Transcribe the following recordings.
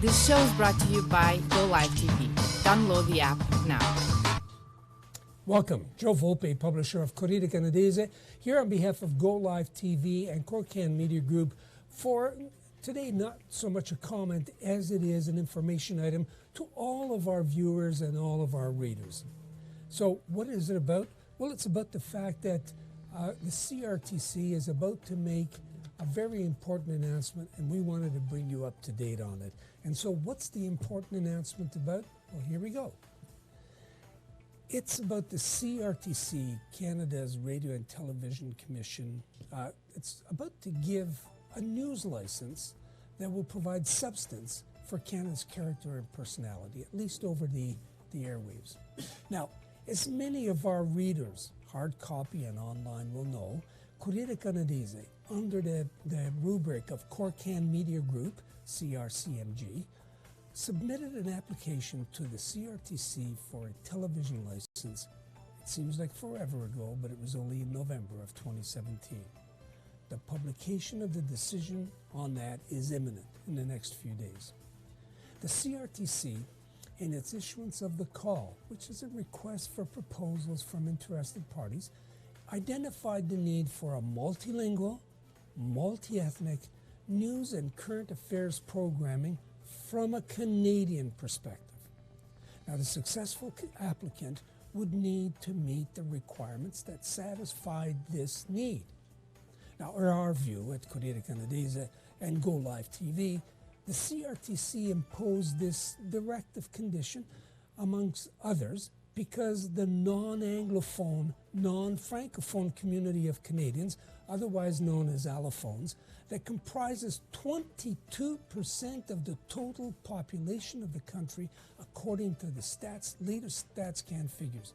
This show is brought to you by Go Live TV. Download the app now. Welcome. Joe Volpe, publisher of Corriere Canadese, here on behalf of Go Live TV and Corriere Media Group for today not so much a comment as it is an information item to all of our viewers and all of our readers. So what is it about? Well, it's about the fact that the CRTC is about to make a very important announcement, and we wanted to bring you up to date on it. And so what's the important announcement about? Well, here we go. It's about the CRTC, Canada's Radio and Television Commission. It's about to give a news license that will provide substance for Canada's character and personality, at least over the airwaves. Now, as many of our readers, hard copy and online, will know, Corriere Canadese, under the rubric of Corriere Media Group, CRCMG, submitted an application to the CRTC for a television license. It seems like forever ago, but it was only in November of 2017. The publication of the decision on that is imminent in the next few days. The CRTC, in its issuance of the call, which is a request for proposals from interested parties, identified the need for a multilingual, multi-ethnic news and current affairs programming from a Canadian perspective. Now, the successful applicant would need to meet the requirements that satisfied this need. Now, in our view at Corriere Canadese and Go Live TV, the CRTC imposed this directive condition, amongst others, because the non-Anglophone, non-Francophone community of Canadians, otherwise known as allophones, that comprises 22% of the total population of the country, according to the latest StatsCan figures.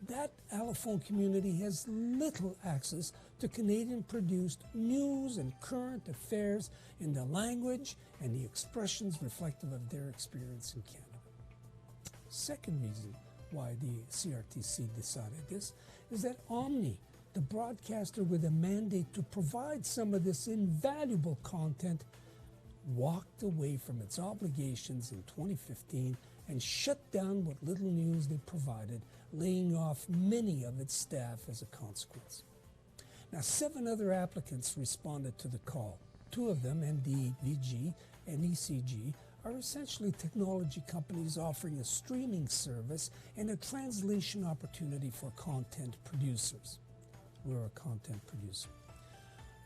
That allophone community has little access to Canadian-produced news and current affairs in the language and the expressions reflective of their experience in Canada. Second reason why the CRTC decided this is that Omni, the broadcaster with a mandate to provide some of this invaluable content, walked away from its obligations in 2015 and shut down what little news they provided, laying off many of its staff as a consequence. Now, 7 other applicants responded to the call. 2 of them, NDVG and ECG, are essentially technology companies offering a streaming service and a translation opportunity for content producers. We're a content producer.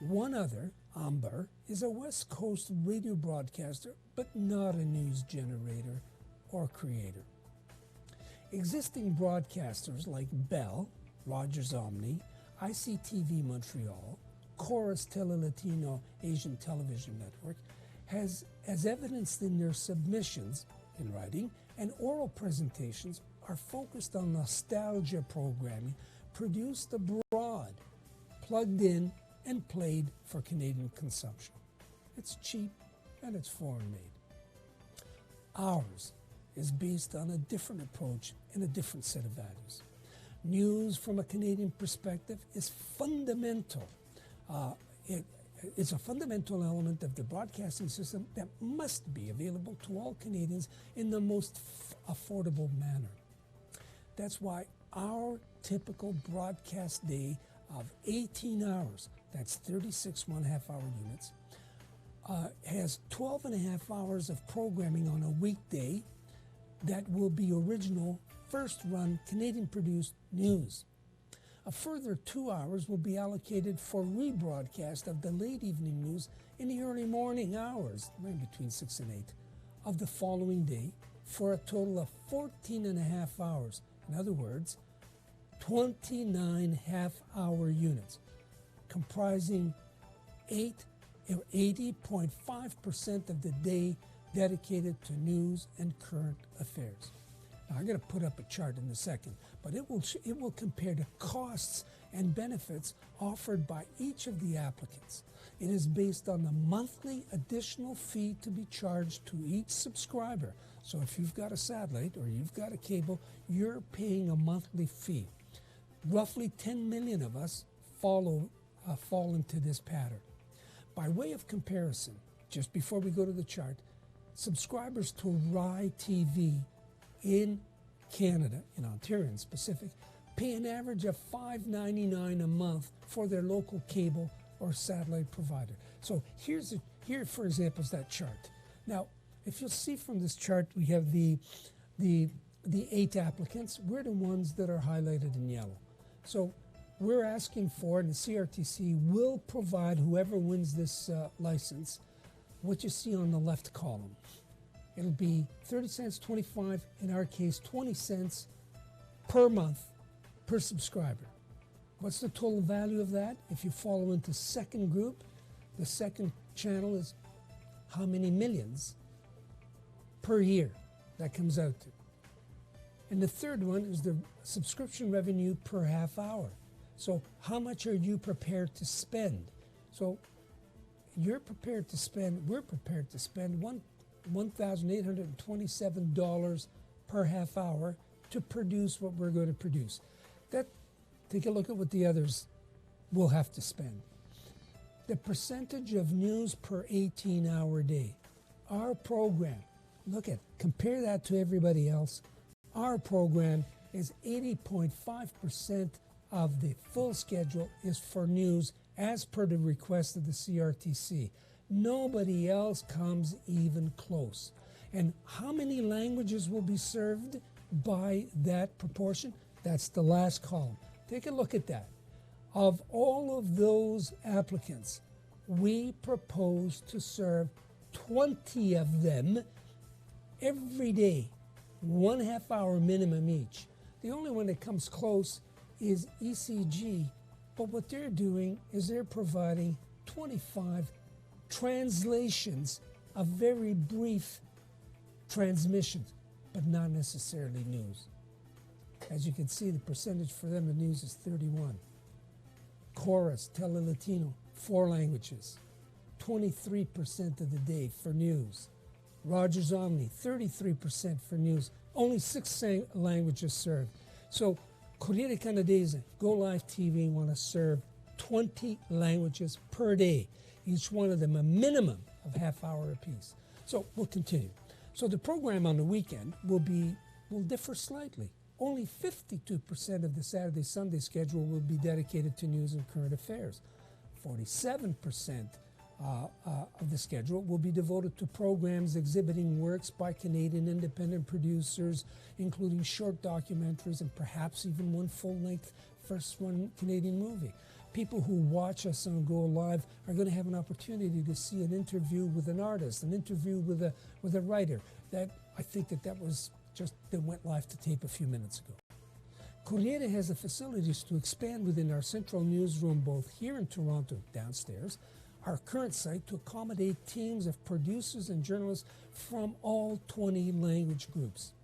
One other, Amber, is a West Coast radio broadcaster, but not a news generator or creator. Existing broadcasters like Bell, Rogers Omni, ICTV Montreal, Chorus Telelatino Asian Television Network, has, as evidenced in their submissions in writing and oral presentations, are focused on nostalgia programming produced abroad, plugged in and played for Canadian consumption. It's cheap and it's foreign made. Ours is based on a different approach and a different set of values. News from a Canadian perspective is fundamental. It's a fundamental element of the broadcasting system that must be available to all Canadians in the most affordable manner. That's why our typical broadcast day of 18 hours, that's 36 1/2-hour units, has 12 1/2 hours of programming on a weekday that will be original, first-run, Canadian-produced news. A further 2 hours will be allocated for rebroadcast of the late evening news in the early morning hours, right between 6 and 8, of the following day, for a total of 14 1/2 hours. In other words, 29 half-hour units, comprising 80.5% of the day dedicated to news and current affairs. Now, I'm going to put up a chart in a second, but it will compare the costs and benefits offered by each of the applicants. It is based on the monthly additional fee to be charged to each subscriber. So if you've got a satellite or you've got a cable, you're paying a monthly fee. Roughly 10 million of us fall into this pattern. By way of comparison, just before we go to the chart, subscribers to Rye TV in Canada, in Ontario in specific, pay an average of $5.99 a month for their local cable or satellite provider. So here, for example, is that chart. Now, if you'll see from this chart, we have the 8 applicants. We're the ones that are highlighted in yellow. So we're asking for, and the CRTC will provide whoever wins this license, what you see on the left column. It'll be 30 cents, 25, in our case, 20 cents per month per subscriber. What's the total value of that? If you follow into second group, the second channel is how many millions per year that comes out to. And the third one is the subscription revenue per half hour. So how much are you prepared to spend? So you're prepared to spend, we're prepared to spend $1,827 per half hour to produce what we're going to produce. Take a look at what the others will have to spend. The percentage of news per 18-hour day. Our program, compare that to everybody else. Our program is 80.5% of the full schedule is for news as per the request of the CRTC. Nobody else comes even close. And how many languages will be served by that proportion? That's the last column. Take a look at that. Of all of those applicants, we propose to serve 20 of them every day, 1/2 hour minimum each. The only one that comes close is ECG, but what they're doing is they're providing 25 translations of very brief transmissions, but not necessarily news. As you can see, the percentage for them of news is 31. Chorus, Tele-Latino, 4 languages, 23% of the day for news. Rogers Omni, 33% for news, only 6 languages served. So Corriere Canadese, Go Live TV want to serve 20 languages per day, each one of them a minimum of half hour apiece. So we'll continue. So the program on the weekend will differ slightly. Only 52% of the Saturday-Sunday schedule will be dedicated to news and current affairs. 47% of the schedule will be devoted to programs exhibiting works by Canadian independent producers, including short documentaries and perhaps even one full-length first-run Canadian movie. People who watch us on Go Live are going to have an opportunity to see an interview with an artist, an interview with a writer. I think that went live to tape a few minutes ago. Corriere has the facilities to expand within our central newsroom, both here in Toronto, downstairs, our current site to accommodate teams of producers and journalists from all 20 language groups.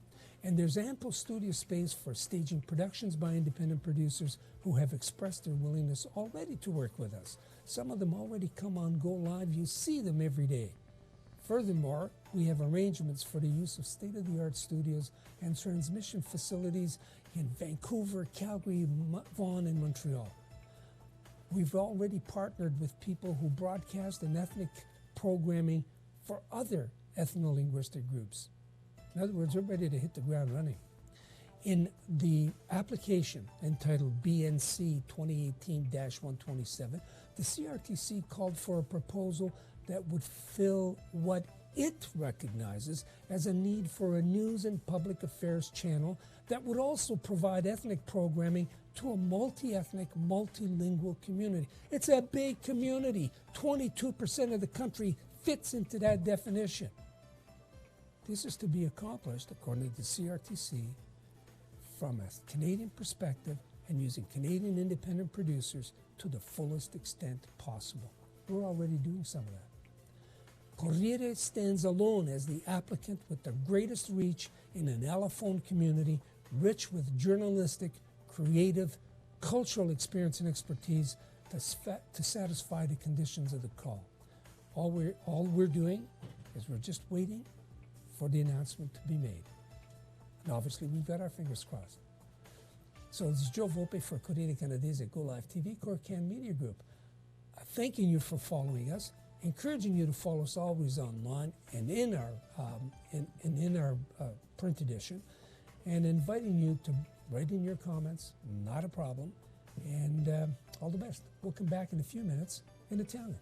And there's ample studio space for staging productions by independent producers who have expressed their willingness already to work with us. Some of them already come on Go Live. You see them every day. Furthermore, we have arrangements for the use of state-of-the-art studios and transmission facilities in Vancouver, Calgary, Vaughan, and Montreal. We've already partnered with people who broadcast and ethnic programming for other ethno-linguistic groups. In other words, we're ready to hit the ground running. In the application entitled BNC 2018-127, the CRTC called for a proposal that would fill what it recognizes as a need for a news and public affairs channel that would also provide ethnic programming to a multi-ethnic, multilingual community. It's a big community. 22% of the country fits into that definition. This is to be accomplished, according to the CRTC, from a Canadian perspective and using Canadian independent producers to the fullest extent possible. We're already doing some of that. Corriere stands alone as the applicant with the greatest reach in an allophone community, rich with journalistic, creative, cultural experience and expertise to satisfy the conditions of the call. All we're doing is we're just waiting for the announcement to be made. And obviously, we've got our fingers crossed. So this is Joe Volpe for Corriere Canadese, Go Live TV, Corriere Media Group. Thanking you for following us. encouraging you to follow us always online and in our print edition, and inviting you to write in your comments. Not a problem. And all the best. We'll come back in a few minutes in Italian.